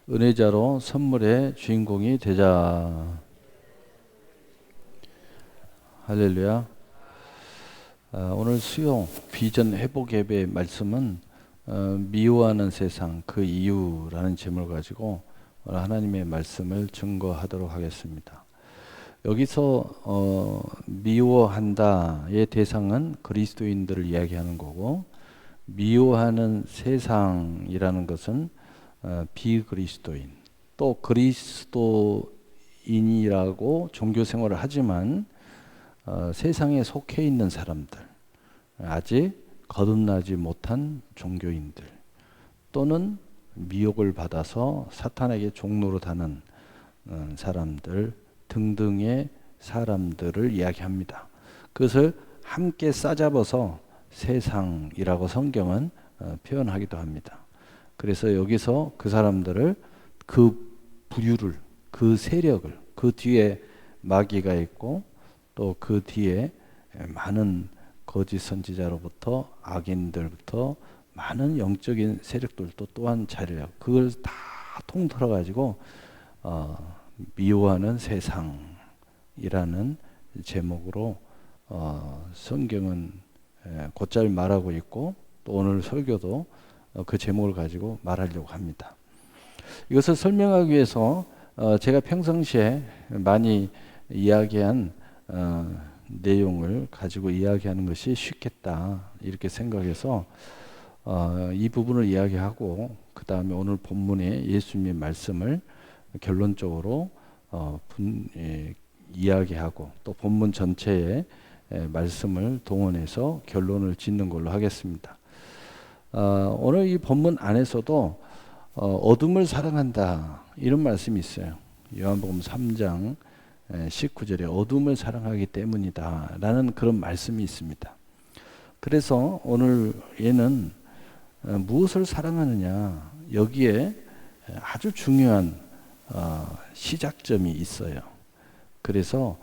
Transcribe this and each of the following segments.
은혜자로 선물의 주인공이 되자. 할렐루야. 오늘 수요 비전 회복 예배 말씀은 미워하는 세상 그 이유라는 제목을 가지고 오늘 하나님의 말씀을 증거하도록 하겠습니다. 여기서 미워한다의 대상은 그리스도인들을 이야기하는 거고, 미워하는 세상이라는 것은 비그리스도인, 또 그리스도인이라고 종교 생활을 하지만 세상에 속해 있는 사람들, 아직 거듭나지 못한 종교인들, 또는 미혹을 받아서 사탄에게 종로로 다는 사람들 등등의 사람들을 이야기합니다. 그것을 함께 싸잡아서 세상이라고 성경은 표현하기도 합니다. 그래서 여기서 그 사람들을, 그 부류를, 그 세력을, 그 뒤에 마귀가 있고 또 그 뒤에 많은 거짓 선지자로부터, 악인들부터 많은 영적인 세력들도 또한 자리하고, 그걸 다 통틀어 가지고 미워하는 세상이라는 제목으로 성경은 곧잘 말하고 있고, 또 오늘 설교도 그 제목을 가지고 말하려고 합니다. 이것을 설명하기 위해서 제가 평상시에 많이 이야기한 내용을 가지고 이야기하는 것이 쉽겠다 이렇게 생각해서 이 부분을 이야기하고, 그 다음에 오늘 본문의 예수님의 말씀을 결론적으로 이야기하고, 또 본문 전체의 말씀을 동원해서 결론을 짓는 걸로 하겠습니다. 오늘 이 본문 안에서도 어둠을 사랑한다 이런 말씀이 있어요. 요한복음 3장 19절에 어둠을 사랑하기 때문이다 라는 그런 말씀이 있습니다. 그래서 오늘 얘는 무엇을 사랑하느냐, 여기에 아주 중요한 시작점이 있어요. 그래서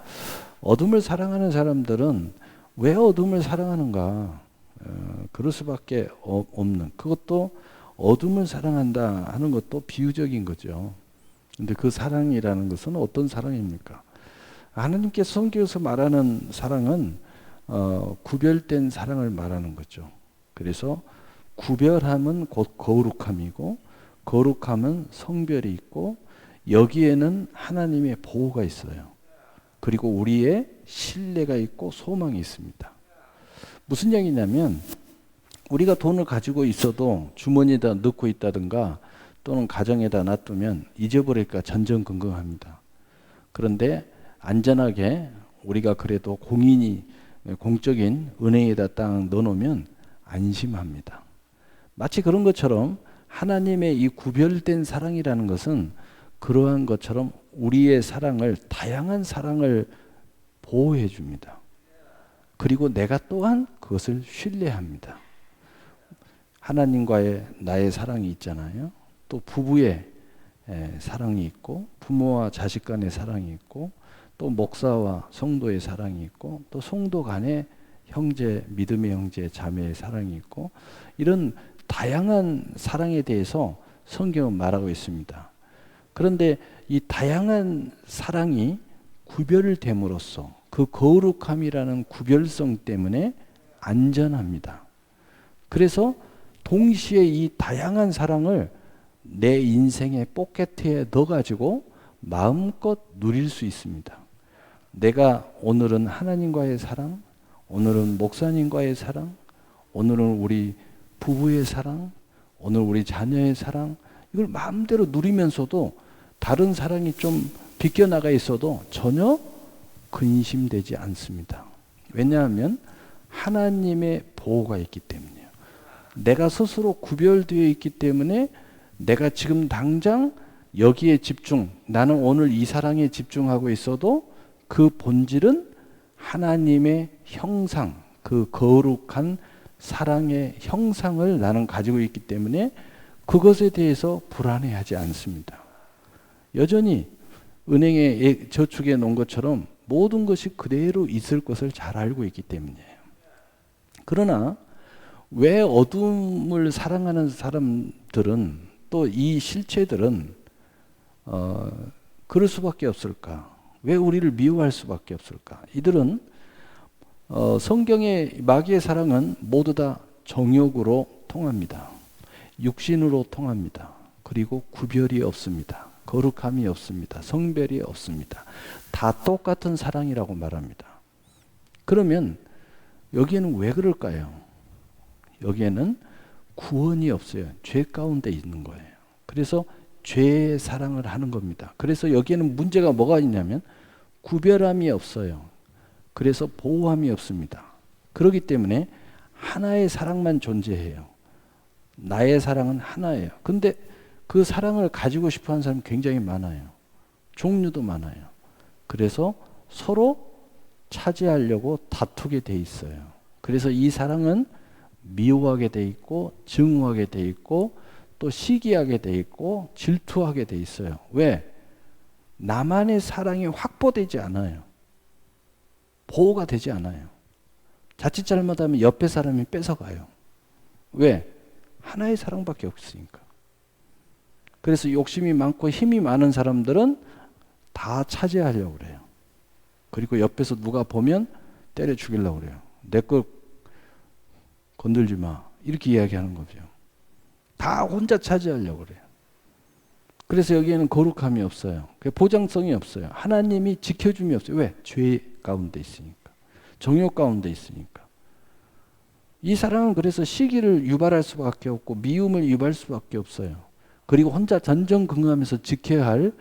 어둠을 사랑하는 사람들은 왜 어둠을 사랑하는가, 그럴 수밖에 없는, 그것도 어둠을 사랑한다 하는 것도 비유적인 거죠. 근데 그 사랑이라는 것은 어떤 사랑입니까? 하나님께서 성경에서 말하는 사랑은 구별된 사랑을 말하는 거죠. 그래서 구별함은 곧 거룩함이고, 거룩함은 성별이 있고, 여기에는 하나님의 보호가 있어요. 그리고 우리의 신뢰가 있고 소망이 있습니다. 무슨 얘기냐면, 우리가 돈을 가지고 있어도 주머니에다 넣고 있다든가 또는 가정에다 놔두면 잊어버릴까 전전긍긍합니다. 그런데 안전하게 우리가 그래도 공적인 은행에다 딱 넣어놓으면 안심합니다. 마치 그런 것처럼 하나님의 이 구별된 사랑이라는 것은 그러한 것처럼 우리의 사랑을, 다양한 사랑을 보호해 줍니다. 그리고 내가 또한 그것을 신뢰합니다. 하나님과의 나의 사랑이 있잖아요. 또 부부의 사랑이 있고, 부모와 자식 간의 사랑이 있고, 또 목사와 성도의 사랑이 있고, 또 성도 간의 형제, 믿음의 형제, 자매의 사랑이 있고, 이런 다양한 사랑에 대해서 성경은 말하고 있습니다. 그런데 이 다양한 사랑이 구별됨으로써 그 거룩함이라는 구별성 때문에 안전합니다. 그래서 동시에 이 다양한 사랑을 내 인생의 포켓에 넣어가지고 마음껏 누릴 수 있습니다. 내가 오늘은 하나님과의 사랑, 오늘은 목사님과의 사랑, 오늘은 우리 부부의 사랑, 오늘 우리 자녀의 사랑, 이걸 마음대로 누리면서도 다른 사랑이 좀 비껴나가 있어도 전혀 근심되지 않습니다. 왜냐하면 하나님의 보호가 있기 때문이에요. 내가 스스로 구별되어 있기 때문에 내가 지금 당장 여기에 나는 오늘 이 사랑에 집중하고 있어도 그 본질은 하나님의 형상, 그 거룩한 사랑의 형상을 나는 가지고 있기 때문에 그것에 대해서 불안해하지 않습니다. 여전히 은행에 저축해 놓은 것처럼 모든 것이 그대로 있을 것을 잘 알고 있기 때문이에요. 그러나 왜 어둠을 사랑하는 사람들은, 또 이 실체들은 그럴 수밖에 없을까? 왜 우리를 미워할 수밖에 없을까? 이들은 성경의 마귀의 사랑은 모두 다 정욕으로 통합니다. 육신으로 통합니다. 그리고 구별이 없습니다. 거룩함이 없습니다. 성별이 없습니다. 다 똑같은 사랑이라고 말합니다. 그러면 여기에는 왜 그럴까요? 여기에는 구원이 없어요. 죄 가운데 있는 거예요. 그래서 죄의 사랑을 하는 겁니다. 그래서 여기에는 문제가 뭐가 있냐면 구별함이 없어요. 그래서 보호함이 없습니다. 그렇기 때문에 하나의 사랑만 존재해요. 나의 사랑은 하나예요. 근데 그 사랑을 가지고 싶어 하는 사람이 굉장히 많아요. 종류도 많아요. 그래서 서로 차지하려고 다투게 돼 있어요. 그래서 이 사랑은 미워하게 돼 있고 증오하게 돼 있고 또 시기하게 돼 있고 질투하게 돼 있어요. 왜? 나만의 사랑이 확보되지 않아요. 보호가 되지 않아요. 자칫 잘못하면 옆에 사람이 뺏어가요. 왜? 하나의 사랑밖에 없으니까. 그래서 욕심이 많고 힘이 많은 사람들은 다 차지하려고 그래요. 그리고 옆에서 누가 보면 때려 죽이려고 그래요. 내 걸 건들지 마. 이렇게 이야기하는 거죠. 다 혼자 차지하려고 그래요. 그래서 여기에는 거룩함이 없어요. 보장성이 없어요. 하나님이 지켜줌이 없어요. 왜? 죄 가운데 있으니까. 정욕 가운데 있으니까. 이 사랑은 그래서 시기를 유발할 수밖에 없고 미움을 유발할 수밖에 없어요. 그리고 혼자 전전긍긍하면서 지켜야 할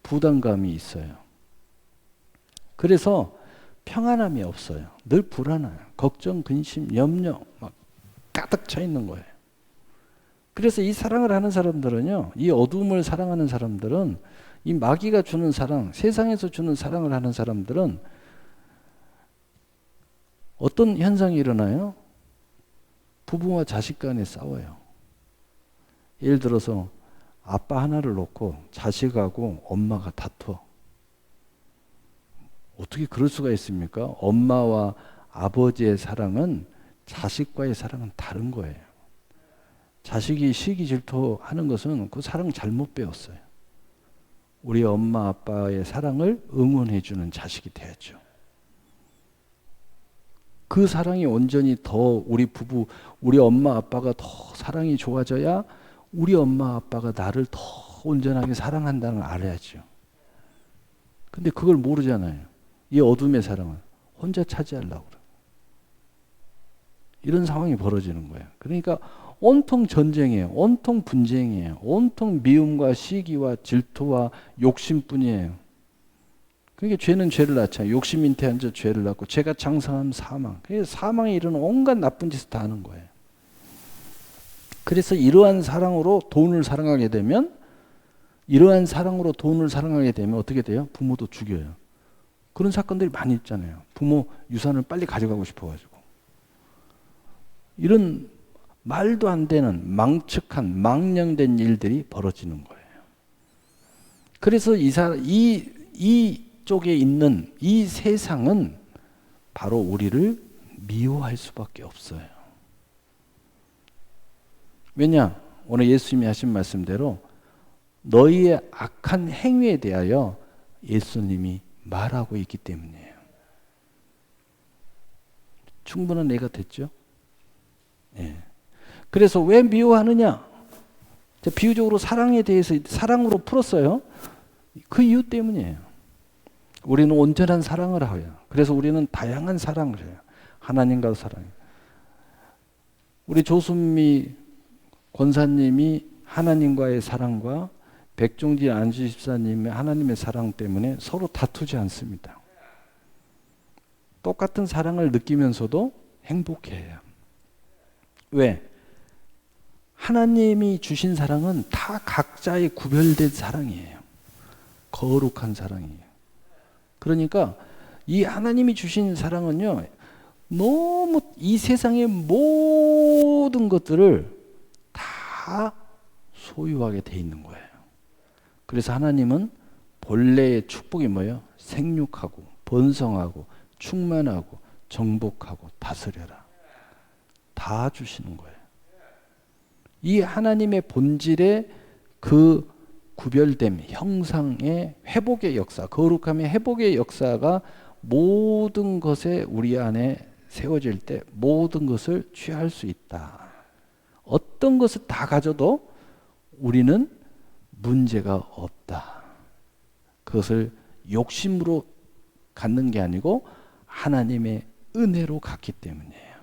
부담감이 있어요. 그래서 평안함이 없어요. 늘 불안해요. 걱정, 근심, 염려 막 가득 차 있는 거예요. 그래서 이 사랑을 하는 사람들은요, 이 어둠을 사랑하는 사람들은 이 마귀가 주는 사랑, 세상에서 주는 사랑을 하는 사람들은 어떤 현상이 일어나요? 부부와 자식 간에 싸워요. 예를 들어서 아빠 하나를 놓고 자식하고 엄마가 다투어. 어떻게 그럴 수가 있습니까? 엄마와 아버지의 사랑은 자식과의 사랑은 다른 거예요. 자식이 시기 질투하는 것은 그 사랑 잘못 배웠어요. 우리 엄마 아빠의 사랑을 응원해주는 자식이 돼야죠. 그 사랑이 온전히 더 우리 부부, 우리 엄마 아빠가 더 사랑이 좋아져야 우리 엄마 아빠가 나를 더 온전하게 사랑한다는 걸 알아야죠. 근데 그걸 모르잖아요. 이 어둠의 사랑은 혼자 차지하려고 그래요. 이런 상황이 벌어지는 거예요. 그러니까 온통 전쟁이에요. 온통 분쟁이에요. 온통 미움과 시기와 질투와 욕심뿐이에요. 그러니까 죄는 죄를 낳잖아요. 욕심 잉태한 자 죄를 낳고 죄가 장성하면 사망. 그래서 사망에 이르는 온갖 나쁜 짓을 다 하는 거예요. 그래서 이러한 사랑으로 돈을 사랑하게 되면 어떻게 돼요? 부모도 죽여요. 그런 사건들이 많이 있잖아요. 부모 유산을 빨리 가져가고 싶어가지고. 이런 말도 안 되는 망측한 망령된 일들이 벌어지는 거예요. 그래서 이 쪽에 있는 이 세상은 바로 우리를 미워할 수밖에 없어요. 왜냐? 오늘 예수님이 하신 말씀대로 너희의 악한 행위에 대하여 예수님이 말하고 있기 때문이에요. 충분한 예가 됐죠? 예. 그래서 왜 미워하느냐? 비유적으로 사랑에 대해서 사랑으로 풀었어요. 그 이유 때문이에요. 우리는 온전한 사랑을 해요. 그래서 우리는 다양한 사랑을 해요. 하나님과 사랑해요. 우리 조순미 권사님이 하나님과의 사랑과 백종진 안주 집사님의 하나님의 사랑 때문에 서로 다투지 않습니다. 똑같은 사랑을 느끼면서도 행복해요. 왜? 하나님이 주신 사랑은 다 각자의 구별된 사랑이에요. 거룩한 사랑이에요. 그러니까 이 하나님이 주신 사랑은요, 너무 이 세상의 모든 것들을 다 소유하게 돼 있는 거예요. 그래서 하나님은 본래의 축복이 뭐예요? 생육하고 번성하고 충만하고 정복하고 다스려라. 다 주시는 거예요. 이 하나님의 본질의 그 구별됨, 형상의 회복의 역사, 거룩함의 회복의 역사가 모든 것에 우리 안에 세워질 때 모든 것을 취할 수 있다. 어떤 것을 다 가져도 우리는 문제가 없다. 그것을 욕심으로 갖는 게 아니고 하나님의 은혜로 갖기 때문이에요.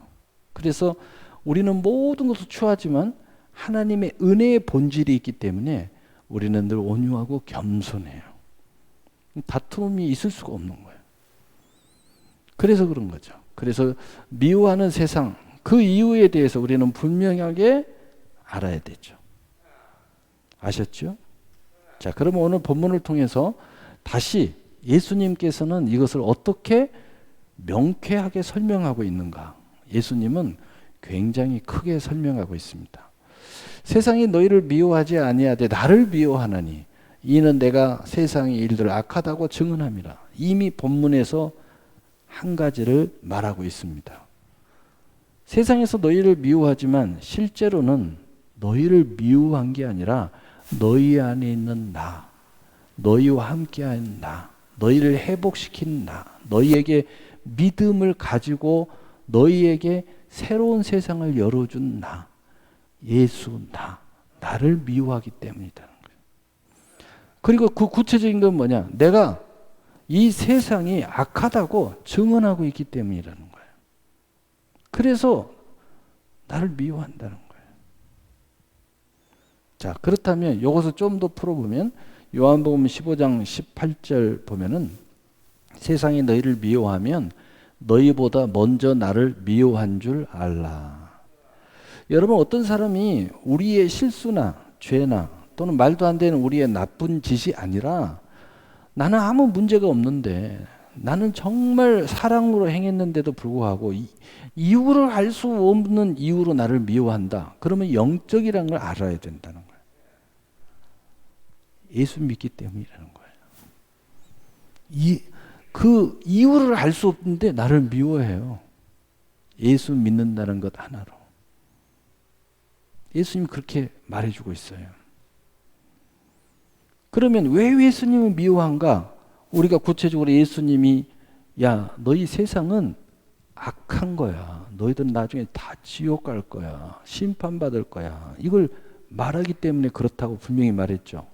그래서 우리는 모든 것을 취하지만 하나님의 은혜의 본질이 있기 때문에 우리는 늘 온유하고 겸손해요. 다툼이 있을 수가 없는 거예요. 그래서 그런 거죠. 그래서 미워하는 세상, 그 이유에 대해서 우리는 분명하게 알아야 되죠. 아셨죠? 자, 그러면 오늘 본문을 통해서 다시 예수님께서는 이것을 어떻게 명쾌하게 설명하고 있는가? 예수님은 굉장히 크게 설명하고 있습니다. 세상이 너희를 미워하지 아니하되 나를 미워하나니 이는 내가 세상의 일들을 악하다고 증언함이라. 이미 본문에서 한 가지를 말하고 있습니다. 세상에서 너희를 미워하지만 실제로는 너희를 미워한 게 아니라 너희 안에 있는 나, 너희와 함께한 나, 너희를 회복시킨 나, 너희에게 믿음을 가지고 너희에게 새로운 세상을 열어준 나, 예수 나를 미워하기 때문이다. 그리고 그 구체적인 건 뭐냐? 내가 이 세상이 악하다고 증언하고 있기 때문이라는 거예요. 그래서 나를 미워한다는 거예요. 자, 그렇다면 이것을 좀 더 풀어보면 요한복음 15장 18절 보면은 세상이 너희를 미워하면 너희보다 먼저 나를 미워한 줄 알라. 여러분, 어떤 사람이 우리의 실수나 죄나 또는 말도 안 되는 우리의 나쁜 짓이 아니라 나는 아무 문제가 없는데 나는 정말 사랑으로 행했는데도 불구하고 이유를 알 수 없는 이유로 나를 미워한다. 그러면 영적이라는 걸 알아야 된다는 거예요. 예수 믿기 때문이라는 거예요. 그 이유를 알 수 없는데 나를 미워해요. 예수 믿는다는 것 하나로. 예수님이 그렇게 말해주고 있어요. 그러면 왜 예수님을 미워한가? 우리가 구체적으로 예수님이 야, 너희 세상은 악한 거야. 너희들은 나중에 다 지옥 갈 거야. 심판받을 거야. 이걸 말하기 때문에 그렇다고 분명히 말했죠.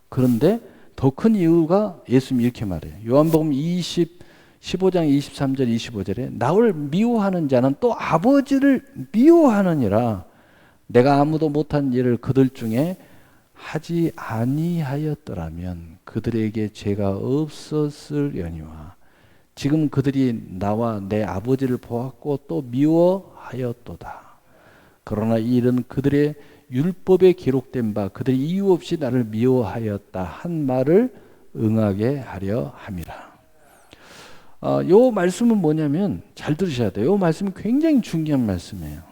그런데 더 큰 이유가 예수님이 이렇게 말해요. 요한복음 15장 23절 25절에 나를 미워하는 자는 또 아버지를 미워하느니라. 내가 아무도 못한 일을 그들 중에 하지 아니하였더라면 그들에게 죄가 없었으려니와 지금 그들이 나와 내 아버지를 보았고 또 미워하였도다. 그러나 이 일은 그들의 율법에 기록된 바 그들이 이유 없이 나를 미워하였다 한 말을 응하게 하려 함이라. 요 말씀은 뭐냐면 잘 들으셔야 돼요. 요 말씀은 굉장히 중요한 말씀이에요.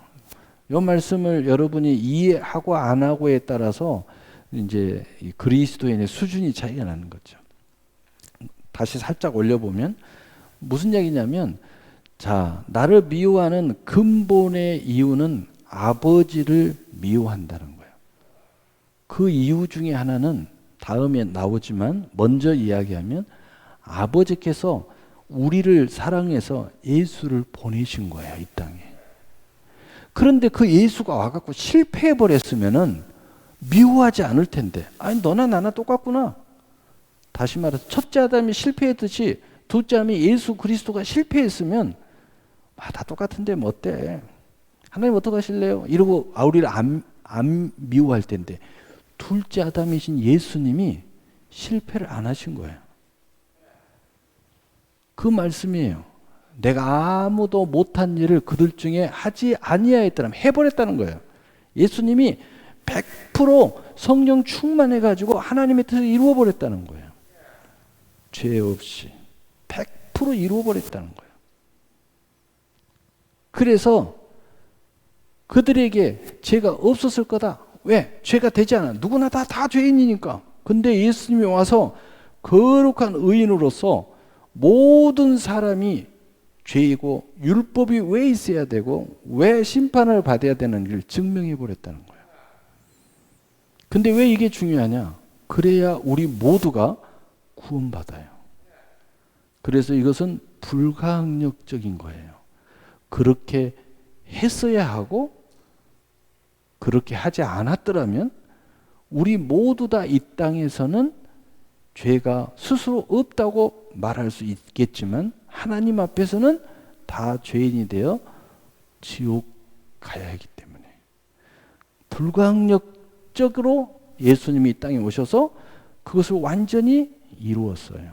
요 말씀을 여러분이 이해하고 안 하고에 따라서 이제 그리스도인의 수준이 차이가 나는 거죠. 다시 살짝 올려보면 무슨 얘기냐면, 자, 나를 미워하는 근본의 이유는 아버지를 미워한다는 거예요. 그 이유 중에 하나는 다음에 나오지만 먼저 이야기하면 아버지께서 우리를 사랑해서 예수를 보내신 거예요, 이 땅에. 그런데 그 예수가 와갖고 실패해버렸으면은 미워하지 않을 텐데, 아니 너나 나나 똑같구나. 다시 말해서 첫째 아담이 실패했듯이 둘째 아담이 예수 그리스도가 실패했으면 다 똑같은데 뭐 어때? 하나님 어떡하실래요? 이러고 우리를 안 미워할 텐데 둘째 아담이신 예수님이 실패를 안 하신 거예요. 그 말씀이에요. 내가 아무도 못한 일을 그들 중에 하지 아니하였더라면 해버렸다는 거예요. 예수님이 100% 성령 충만해가지고 하나님의 뜻을 이루어버렸다는 거예요. 죄 없이 100% 이루어버렸다는 거예요. 그래서 그들에게 죄가 없었을 거다. 왜? 죄가 되지 않아. 누구나 다 죄인이니까. 근데 예수님이 와서 거룩한 의인으로서 모든 사람이 죄이고 율법이 왜 있어야 되고 왜 심판을 받아야 되는지를 증명해 버렸다는 거예요. 근데 왜 이게 중요하냐? 그래야 우리 모두가 구원받아요. 그래서 이것은 불가항력적인 거예요. 그렇게 했어야 하고 그렇게 하지 않았더라면 우리 모두 다 이 땅에서는 죄가 스스로 없다고 말할 수 있겠지만 하나님 앞에서는 다 죄인이 되어 지옥 가야 하기 때문에 불가항력적으로 예수님이 이 땅에 오셔서 그것을 완전히 이루었어요.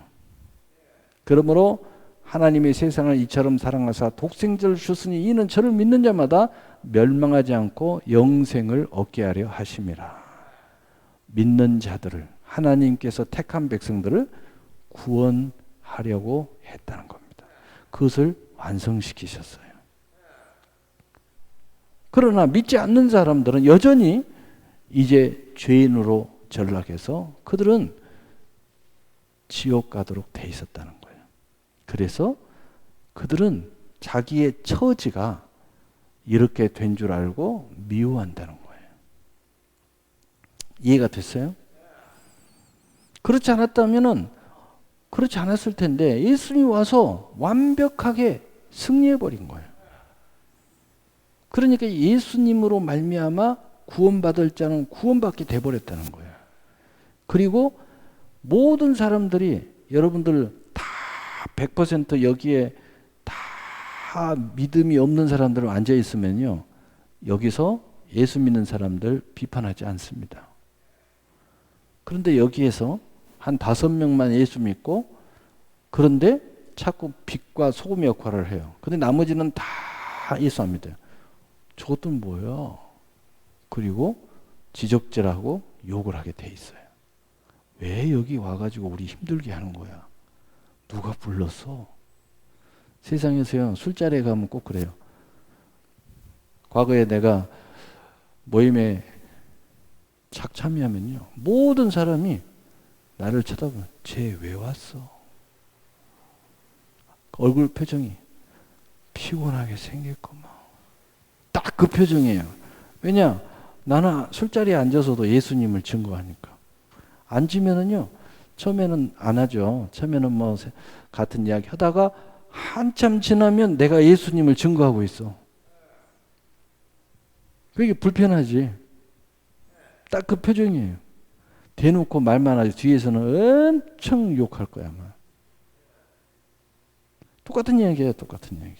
그러므로 하나님의 세상을 이처럼 사랑하사 독생자를 주셨으니 이는 저를 믿는 자마다 멸망하지 않고 영생을 얻게 하려 하심이라. 믿는 자들을, 하나님께서 택한 백성들을 구원하려고 했다는 겁니다. 그것을 완성시키셨어요. 그러나 믿지 않는 사람들은 여전히 이제 죄인으로 전락해서 그들은 지옥 가도록 돼 있었다는 거예요. 그래서 그들은 자기의 처지가 이렇게 된 줄 알고 미워한다는 거예요. 이해가 됐어요? 그렇지 않았을 텐데 예수님이 와서 완벽하게 승리해 버린 거예요. 그러니까 예수님으로 말미암아 구원받을 자는 구원받게 돼 버렸다는 거예요. 그리고 모든 사람들이 여러분들 다 100% 여기에 다 믿음이 없는 사람들 앉아 있으면요. 여기서 예수 믿는 사람들 비판하지 않습니다. 그런데 여기에서 한 5명만 예수 믿고 그런데 자꾸 빛과 소금 역할을 해요. 근데 나머지는 다 예수 안 믿어요. 저것들은 뭐야? 그리고 지적질하고 욕을 하게 돼 있어요. 왜 여기 와가지고 우리 힘들게 하는 거야? 누가 불렀어? 세상에서요, 술자리에 가면 꼭 그래요. 과거에 내가 모임에 참여하면요, 모든 사람이 나를 쳐다보면 쟤 왜 왔어? 얼굴 표정이 피곤하게 생겼구만. 딱 그 표정이에요. 왜냐? 나는 술자리에 앉아서도 예수님을 증거하니까. 앉으면은요, 처음에는 안 하죠. 처음에는 뭐 같은 이야기 하다가 한참 지나면 내가 예수님을 증거하고 있어. 그게 불편하지. 딱 그 표정이에요. 대놓고 말만 하지 뒤에서는 엄청 욕할 거야 아마. 똑같은 이야기예요. 똑같은 이야기.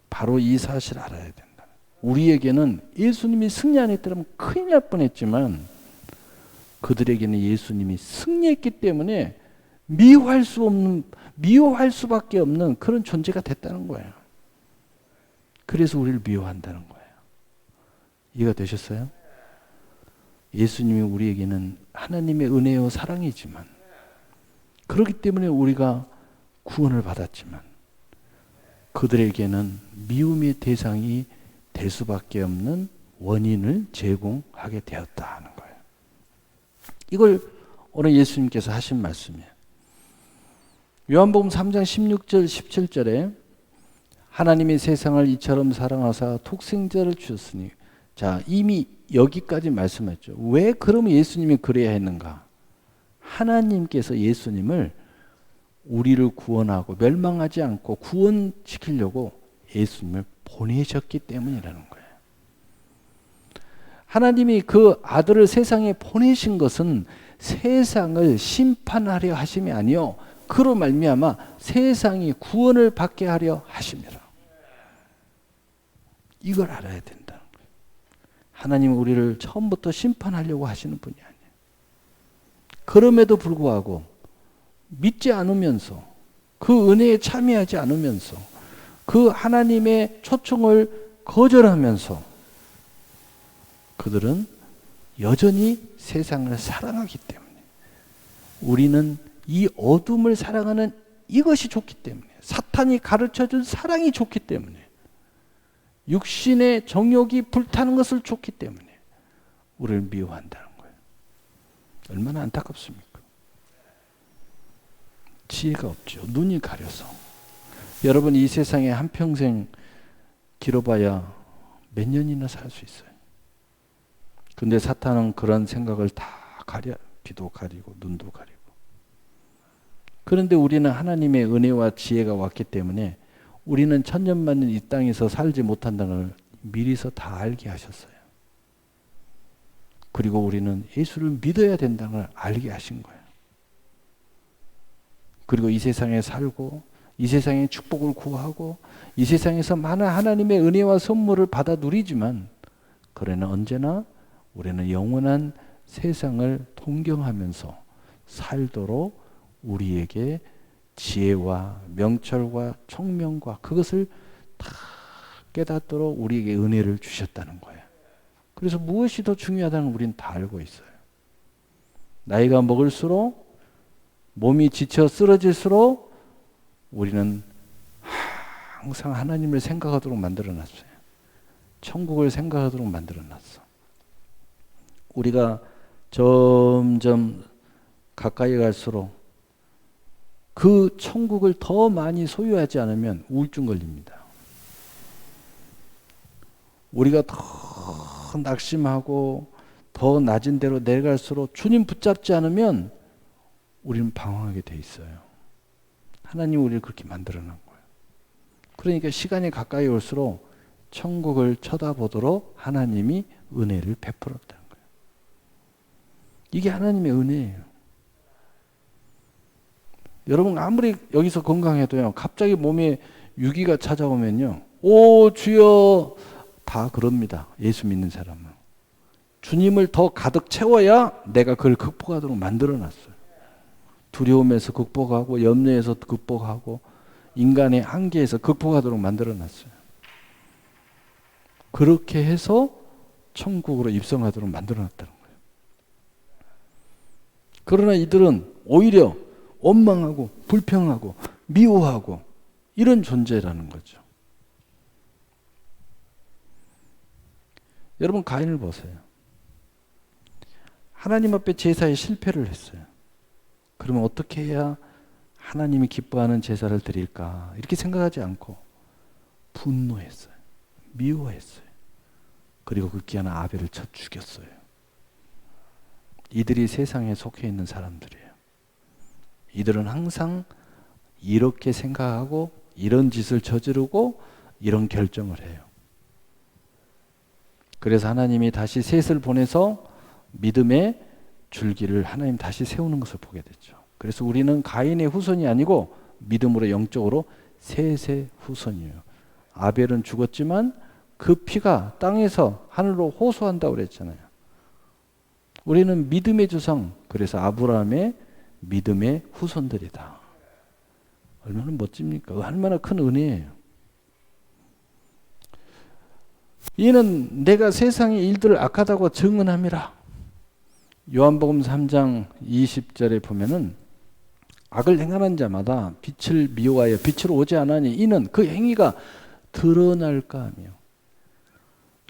바로 이 사실을 알아야 된다. 우리에게는 예수님이 승리 안 했더라면 큰일 날 뻔했지만 그들에게는 예수님이 승리했기 때문에 미워할 수밖에 없는 그런 존재가 됐다는 거예요. 그래서 우리를 미워한다는 거예요. 이해가 되셨어요? 예수님이 우리에게는 하나님의 은혜와 사랑이지만 그렇기 때문에 우리가 구원을 받았지만 그들에게는 미움의 대상이 될 수밖에 없는 원인을 제공하게 되었다는 거예요. 이걸 오늘 예수님께서 하신 말씀이에요. 요한복음 3장 16절 17절에 하나님이 세상을 이처럼 사랑하사 독생자를 주셨으니, 자, 이미 여기까지 말씀했죠. 왜 그러면 예수님이 그래야 했는가? 하나님께서 예수님을 우리를 구원하고 멸망하지 않고 구원시키려고 예수님을 보내셨기 때문이라는 거예요. 하나님이 그 아들을 세상에 보내신 것은 세상을 심판하려 하심이 아니요 그로 말미암아 세상이 구원을 받게 하려 하심이라. 이걸 알아야 된다는 거예요. 하나님은 우리를 처음부터 심판하려고 하시는 분이 아니에요. 그럼에도 불구하고 믿지 않으면서 그 은혜에 참여하지 않으면서 그 하나님의 초청을 거절하면서 그들은 여전히 세상을 사랑하기 때문에, 우리는 이 어둠을 사랑하는 이것이 좋기 때문에, 사탄이 가르쳐준 사랑이 좋기 때문에, 육신의 정욕이 불타는 것을 좋기 때문에 우리를 미워한다는 거예요. 얼마나 안타깝습니까? 지혜가 없죠. 눈이 가려서. 여러분, 이 세상에 한평생 길어봐야 몇 년이나 살 수 있어요. 근데 사탄은 그런 생각을 다 귀도 가리고 눈도 가리고. 그런데 우리는 하나님의 은혜와 지혜가 왔기 때문에 우리는 천년만년 이 땅에서 살지 못한다는 걸 미리서 다 알게 하셨어요. 그리고 우리는 예수를 믿어야 된다는 걸 알게 하신 거예요. 그리고 이 세상에 살고 이 세상의 축복을 구하고 이 세상에서 많은 하나님의 은혜와 선물을 받아 누리지만 그러나 언제나 우리는 영원한 세상을 동경하면서 살도록 우리에게 지혜와 명철과 총명과 그것을 다 깨닫도록 우리에게 은혜를 주셨다는 거예요. 그래서 무엇이 더 중요하다는 걸 우리는 다 알고 있어요. 나이가 먹을수록 몸이 지쳐 쓰러질수록 우리는 항상 하나님을 생각하도록 만들어놨어요. 천국을 생각하도록 만들어놨어. 우리가 점점 가까이 갈수록 그 천국을 더 많이 소유하지 않으면 우울증 걸립니다. 우리가 더 낙심하고 더 낮은 데로 내려갈수록 주님 붙잡지 않으면 우리는 방황하게 돼 있어요. 하나님 우리를 그렇게 만들어 놓은 거예요. 그러니까 시간이 가까이 올수록 천국을 쳐다보도록 하나님이 은혜를 베풀었다는 거예요. 이게 하나님의 은혜예요. 여러분 아무리 여기서 건강해도요, 갑자기 몸에 위기가 찾아오면요, 오 주여 다 그럽니다. 예수 믿는 사람은. 주님을 더 가득 채워야 내가 그걸 극복하도록 만들어놨어요. 두려움에서 극복하고 염려에서 극복하고 인간의 한계에서 극복하도록 만들어놨어요. 그렇게 해서 천국으로 입성하도록 만들어놨다는 거예요. 그러나 이들은 오히려 원망하고 불평하고 미워하고 이런 존재라는 거죠. 여러분 가인을 보세요. 하나님 앞에 제사에 실패를 했어요. 그러면 어떻게 해야 하나님이 기뻐하는 제사를 드릴까? 이렇게 생각하지 않고 분노했어요. 미워했어요. 그리고 그 귀한 아벨을 쳐 죽였어요. 이들이 세상에 속해 있는 사람들이에요. 이들은 항상 이렇게 생각하고 이런 짓을 저지르고 이런 결정을 해요. 그래서 하나님이 다시 셋을 보내서 믿음의 줄기를 하나님 다시 세우는 것을 보게 됐죠. 그래서 우리는 가인의 후손이 아니고 믿음으로 영적으로 셋의 후손이에요. 아벨은 죽었지만 그 피가 땅에서 하늘로 호소한다고 그랬잖아요. 우리는 믿음의 조상, 그래서 아브라함의 믿음의 후손들이다. 얼마나 멋집니까? 얼마나 큰 은혜예요. 이는 내가 세상의 일들을 악하다고 증언함이라. 요한복음 3장 20절에 보면은 악을 행하는 자마다 빛을 미워하여 빛으로 오지 않으니 이는 그 행위가 드러날까 하며.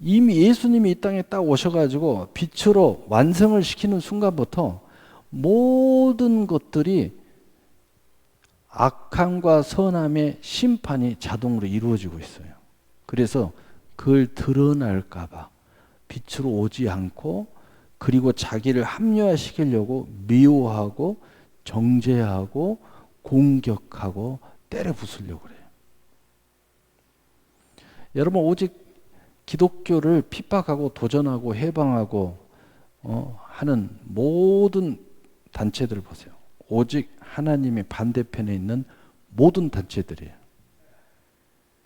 이미 예수님이 이 땅에 딱 오셔가지고 빛으로 완성을 시키는 순간부터 모든 것들이 악함과 선함의 심판이 자동으로 이루어지고 있어요. 그래서 그걸 드러날까 봐 빛으로 오지 않고 그리고 자기를 합리화시키려고 미워하고 정죄하고 공격하고 때려 부수려고 그래요. 여러분 오직 기독교를 핍박하고 도전하고 해방하고 하는 모든 단체들을 보세요. 오직 하나님의 반대편에 있는 모든 단체들이에요.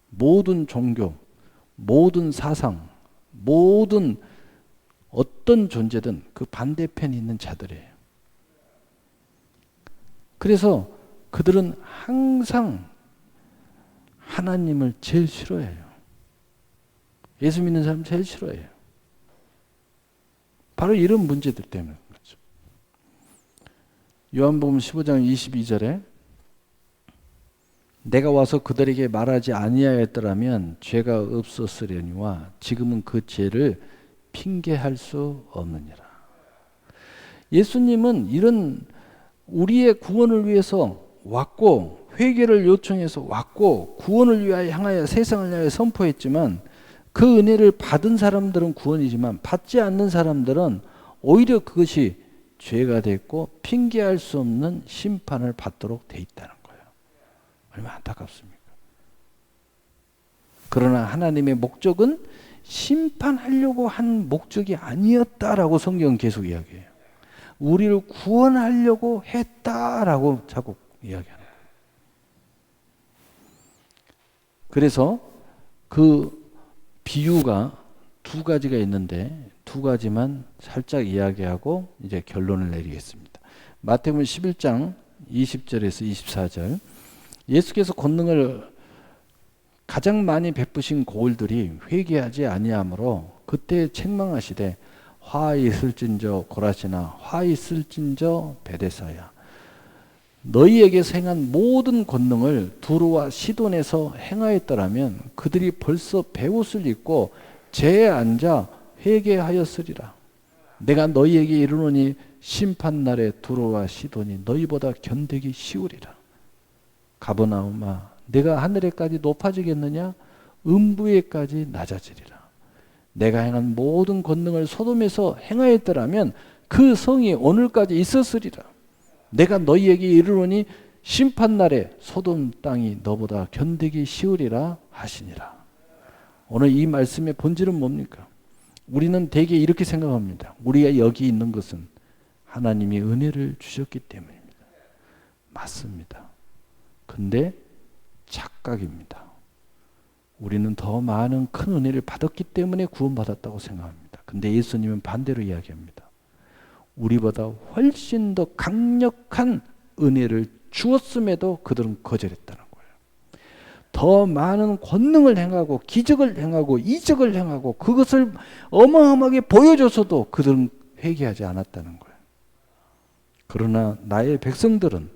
모든 종교, 모든 사상, 모든 어떤 존재든 그 반대편에 있는 자들이에요. 그래서 그들은 항상 하나님을 제일 싫어해요. 예수 믿는 사람 제일 싫어해요. 바로 이런 문제들 때문에 그렇죠. 요한복음 15장 22절에 내가 와서 그들에게 말하지 아니하였더라면 죄가 없었으려니와 지금은 그 죄를 핑계할 수 없느니라. 예수님은 이런 우리의 구원을 위해서 왔고 회개를 요청해서 왔고 구원을 위하여 향하여 세상을 향하여 선포했지만 그 은혜를 받은 사람들은 구원이지만 받지 않는 사람들은 오히려 그것이 죄가 됐고 핑계할 수 없는 심판을 받도록 돼 있다는 거예요. 얼마나 안타깝습니까? 그러나 하나님의 목적은 심판하려고 한 목적이 아니었다라고 성경은 계속 이야기해요. 우리를 구원하려고 했다라고 자꾸 이야기하는 거예요. 그래서 그 비유가 두 가지가 있는데 두 가지만 살짝 이야기하고 이제 결론을 내리겠습니다. 마태복음 11장 20절에서 24절. 예수께서 권능을 가장 많이 베푸신 고을들이 회개하지 아니하므로 그때 책망하시되 화 있을진저 고라시나 화 있을진저 베데사야. 너희에게서 행한 모든 권능을 두루와 시돈에서 행하였더라면 그들이 벌써 베옷을 입고 재에 앉아 회개하였으리라. 내가 너희에게 이르노니 심판날에 두루와 시돈이 너희보다 견디기 쉬우리라. 가버나움아 내가 하늘에까지 높아지겠느냐? 음부에까지 낮아지리라. 내가 행한 모든 권능을 소돔에서 행하였더라면 그 성이 오늘까지 있었으리라. 내가 너희에게 이르노니 심판날에 소돔 땅이 너보다 견디기 쉬우리라 하시니라. 오늘 이 말씀의 본질은 뭡니까? 우리는 대개 이렇게 생각합니다. 우리가 여기 있는 것은 하나님이 은혜를 주셨기 때문입니다. 맞습니다. 근데 착각입니다. 우리는 더 많은 큰 은혜를 받았기 때문에 구원받았다고 생각합니다. 근데 예수님은 반대로 이야기합니다. 우리보다 훨씬 더 강력한 은혜를 주었음에도 그들은 거절했다는 거예요. 더 많은 권능을 행하고 기적을 행하고 이적을 행하고 그것을 어마어마하게 보여줘서도 그들은 회개하지 않았다는 거예요. 그러나 나의 백성들은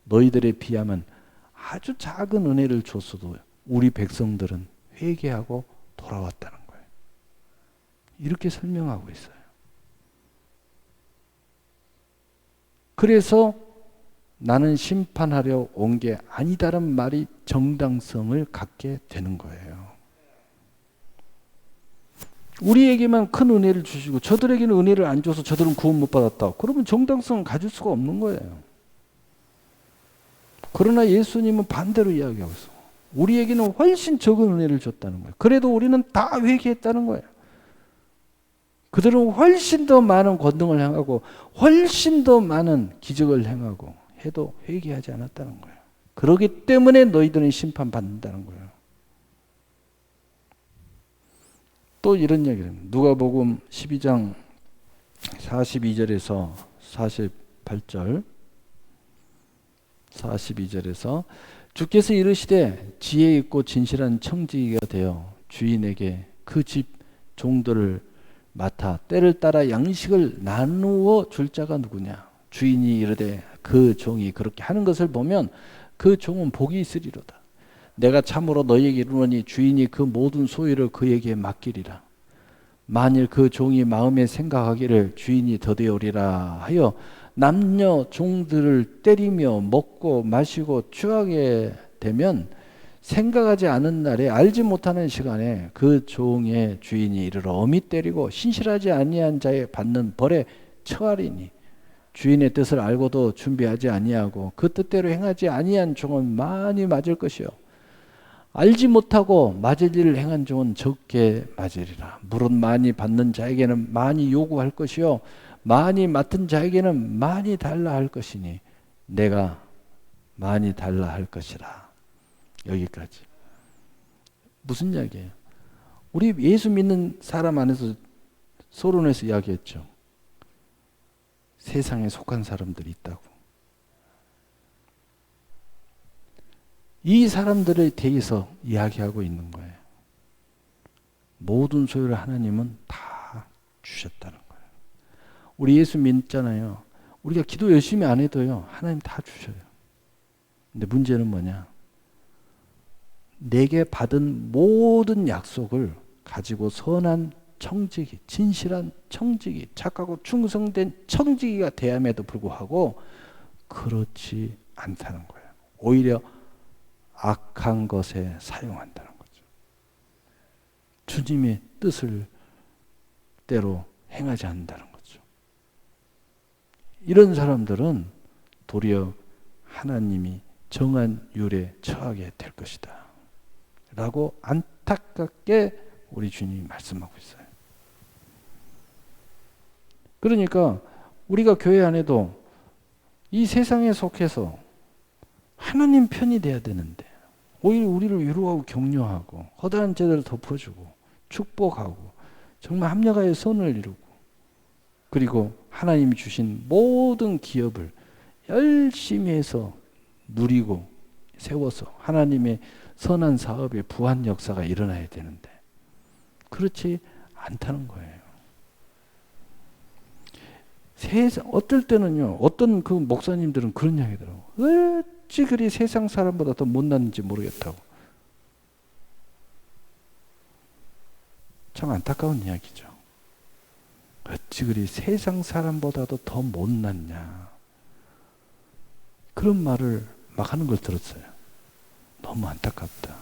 너희들에 비하면 아주 작은 은혜를 줬어도 우리 백성들은 회개하고 돌아왔다는 거예요. 이렇게 설명하고 있어요. 그래서 나는 심판하려 온 게 아니다라는 말이 정당성을 갖게 되는 거예요. 우리에게만 큰 은혜를 주시고 저들에게는 은혜를 안 줘서 저들은 구원 못 받았다. 그러면 정당성을 가질 수가 없는 거예요. 그러나 예수님은 반대로 이야기하고 있어. 우리에게는 훨씬 적은 은혜를 줬다는 거예요. 그래도 우리는 다 회개했다는 거예요. 그들은 훨씬 더 많은 권능을 행하고 훨씬 더 많은 기적을 행하고 해도 회개하지 않았다는 거예요. 그렇기 때문에 너희들은 심판받는다는 거예요. 또 이런 얘기를 합니다. 누가복음 12장 42절에서 48절 42절에서 주께서 이르시되 지혜 있고 진실한 청지기가 되어 주인에게 그 집 종들을 맡아 때를 따라 양식을 나누어 줄 자가 누구냐. 주인이 이르되 그 종이 그렇게 하는 것을 보면 그 종은 복이 있으리로다. 내가 참으로 너희에게 이르노니 주인이 그 모든 소유를 그에게 맡기리라. 만일 그 종이 마음에 생각하기를 주인이 더디오리라 하여 남녀 종들을 때리며 먹고 마시고 취하게 되면 생각하지 않은 날에 알지 못하는 시간에 그 종의 주인이 이르러 엄히 때리고 신실하지 아니한 자에 받는 벌에 처하리니 주인의 뜻을 알고도 준비하지 아니하고 그 뜻대로 행하지 아니한 종은 많이 맞을 것이요 알지 못하고 맞을 일을 행한 종은 적게 맞으리라. 물은 많이 받는 자에게는 많이 요구할 것이요 많이 맡은 자에게는 많이 달라 할 것이니 내가 많이 달라 할 것이라. 여기까지. 무슨 이야기예요? 우리 예수 믿는 사람 안에서 서론에서 이야기했죠. 세상에 속한 사람들이 있다고. 이 사람들에 대해서 이야기하고 있는 거예요. 모든 소유를 하나님은 다 주셨다는 거예요. 우리 예수 믿잖아요. 우리가 기도 열심히 안 해도요. 하나님 다 주셔요. 근데 문제는 뭐냐? 내게 받은 모든 약속을 가지고 선한 청지기, 진실한 청지기, 착하고 충성된 청지기가 되함에도 불구하고 그렇지 않다는 거예요. 오히려 악한 것에 사용한다는 거죠. 주님의 뜻을 때로 행하지 않는다는 거죠. 이런 사람들은 도리어 하나님이 정한 율에 처하게 될 것이다 라고 안타깝게 우리 주님이 말씀하고 있어요. 그러니까 우리가 교회 안에도 이 세상에 속해서 하나님 편이 돼야 되는데 오히려 우리를 위로하고 격려하고 허다한 죄를 덮어주고 축복하고 정말 합력하여 선을 이루고 그리고 하나님이 주신 모든 기업을 열심히 해서 누리고 세워서 하나님의 선한 사업의 부한 역사가 일어나야 되는데 그렇지 않다는 거예요. 어떨 때는요, 어떤 그 목사님들은 그런 이야기 하더라고요. 어찌 그리 세상 사람보다 더 못났는지 모르겠다고. 참 안타까운 이야기죠. 어찌 그리 세상 사람보다도 더 못났냐. 그런 말을 막 하는 걸 들었어요. 너무 안타깝다.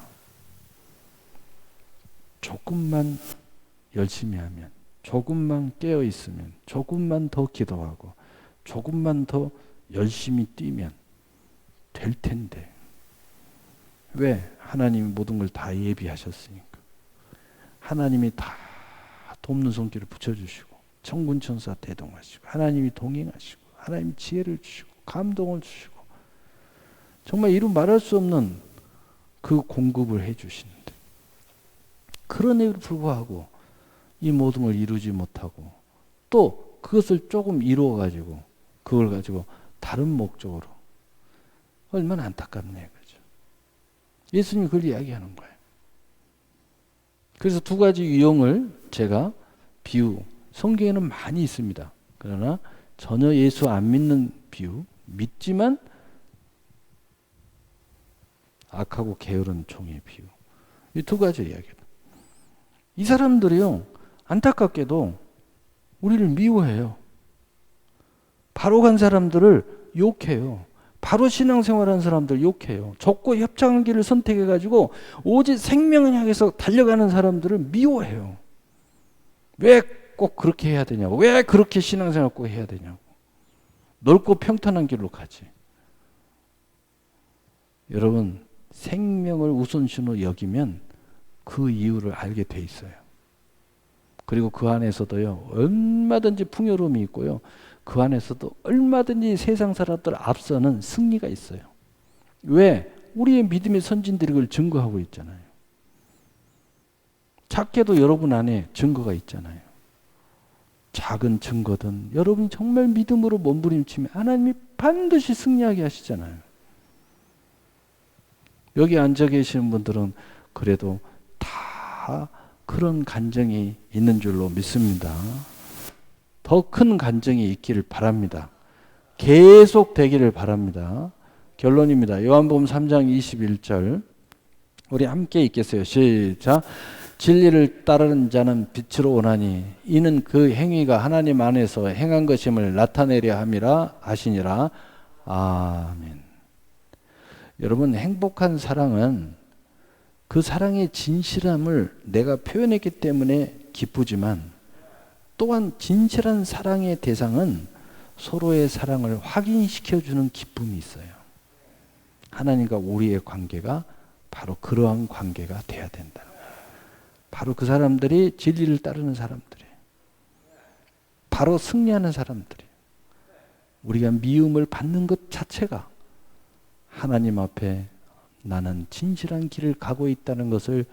조금만 열심히 하면, 조금만 깨어 있으면, 조금만 더 기도하고, 조금만 더 열심히 뛰면 될 텐데. 왜? 하나님이 모든 걸 다 예비하셨으니까. 하나님이 다 돕는 손길을 붙여주시고, 천군천사 대동하시고, 하나님이 동행하시고, 하나님이 지혜를 주시고, 감동을 주시고, 정말 이루 말할 수 없는 그 공급을 해주시는데, 그럼에도 불구하고 이 모든 걸 이루지 못하고 또 그것을 조금 이루어가지고 그걸 가지고 다른 목적으로 얼마나 안타깝네. 그죠? 예수님이 그걸 이야기하는 거예요. 그래서 두 가지 유형을 제가 비유, 성경에는 많이 있습니다. 그러나 전혀 예수 안 믿는 비유, 믿지만 악하고 게으른 종의 비유. 이 두 가지 이야기입니다. 이 사람들이요, 안타깝게도 우리를 미워해요. 바로 간 사람들을 욕해요. 바로 신앙생활하는 사람들 욕해요. 좁고 협착한 길을 선택해가지고 오직 생명을 향해서 달려가는 사람들을 미워해요. 왜 꼭 그렇게 해야 되냐고. 왜 그렇게 신앙생활 꼭 해야 되냐고. 넓고 평탄한 길로 가지. 여러분, 생명을 우선순위로 여기면 그 이유를 알게 돼 있어요. 그리고 그 안에서도요, 얼마든지 풍요로움이 있고요. 그 안에서도 얼마든지 세상 사람들 앞서는 승리가 있어요. 왜? 우리의 믿음의 선진들이 그걸 증거하고 있잖아요. 작게도 여러분 안에 증거가 있잖아요. 작은 증거든 여러분이 정말 믿음으로 몸부림치면 하나님이 반드시 승리하게 하시잖아요. 여기 앉아 계시는 분들은 그래도 다 그런 간증이 있는 줄로 믿습니다. 더 큰 간증이 있기를 바랍니다. 계속 되기를 바랍니다. 결론입니다. 요한복음 3장 21절 우리 함께 읽겠어요. 시작. 진리를 따르는 자는 빛으로 오나니 이는 그 행위가 하나님 안에서 행한 것임을 나타내려 함이라 하시니라. 아멘. 여러분, 행복한 사랑은 그 사랑의 진실함을 내가 표현했기 때문에 기쁘지만 또한 진실한 사랑의 대상은 서로의 사랑을 확인시켜주는 기쁨이 있어요. 하나님과 우리의 관계가 바로 그러한 관계가 돼야 된다는 거예요. 바로 그 사람들이 진리를 따르는 사람들이에요. 바로 승리하는 사람들이에요. 우리가 미움을 받는 것 자체가 하나님 앞에 나는 진실한 길을 가고 있다는 것을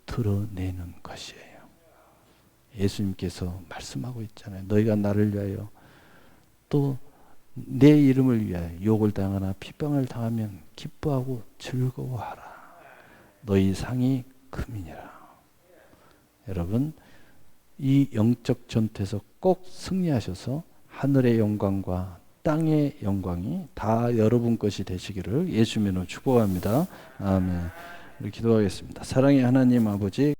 드러내는 것이에요. 예수님께서 말씀하고 있잖아요. 너희가 나를 위하여 또 내 이름을 위하여 욕을 당하나 핍박을 당하면 기뻐하고 즐거워하라. 너희 상이 금이니라. 여러분, 이 영적 전투에서 꼭 승리하셔서 하늘의 영광과 땅의 영광이 다 여러분 것이 되시기를 예수님으로 축복합니다. 아멘. 우리 기도하겠습니다. 사랑의 하나님 아버지,